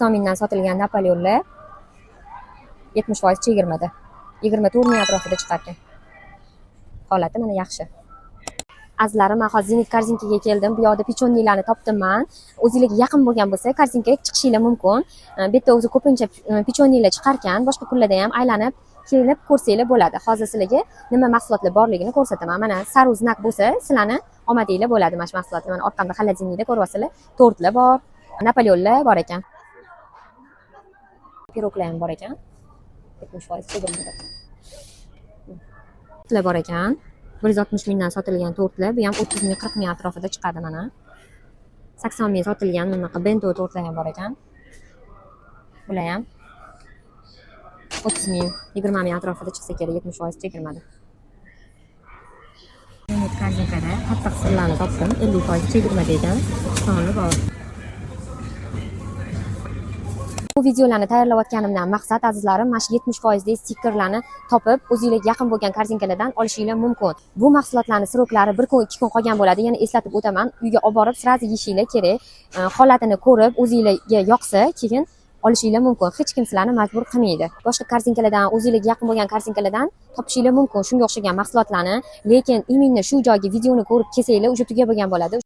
Tomindan sotilgan Napoleonlar 70% chegirmada. 24 ming atrofida chiqarkan. Holati mana yaxshi. Azlarim, men hozir Zenit korzinkaga keldim. Bu yoqda pechonnilarni topdim-man. O'zingizga yaqin bo'lgan bo'lsa, korzinkaga chiqishinglar mumkin. Bu yerda o'zi ko'pincha pechonnilar chiqarkan, boshqa kunlarda ham aylanib kelib ko'rsanglar bo'ladi. Hozir sizlarga nima mahsulotlar borligini ko'rsataman. Mana saru znak bo'lsa, sizlarni omadinglar bo'ladi mana shu mahsulotlar. Mana orqamda xolodilnikda ko'ryapsizlar. Tortlar bor, Napoleonlar bor ekan. Piroglar ham bor ekan. 70% chegirmada. Tortlar bor ekan. 160 mingdan sotilgan tortlar, bu ham 30 ming 40 ming atrofida chiqadi mana. 80 ming sotilgan bunaqa bento tortlar ham bor ekan. Bular ham 30 ming 20 ming atrofida chiqsa kerak, 70% chegirmada. Zenit korzinkada qattiq sirlarni topdim, 50% chegirmada ekan. Soni bor. Bu videolarni tayyorlayotganimdan maqsad, azizlarim, mana shu 70% dek stikerlarni topib, o'zingizga yaqin bo'lgan korzinkalardan olishinglar mumkin. Bu mahsulotlarning siroklari 1 kun, 2 kun qolgan bo'ladi. Yana eslatib o'taman, uyga olib borib sirazi yeyishinglar kerak. Holatini ko'rib, o'zingizga yoqsa, keyin olishinglar mumkin. Hech kim sizlarni majbur qilmaydi. Boshqa korzinkalardan, o'zingizga yaqin bo'lgan korzinkalardan topishinglar mumkin shunga o'xshagan mahsulotlarni, lekin iminni shu joyga videoni ko'rib kelsanglar, o'sha tuga bo'lgan bo'ladi.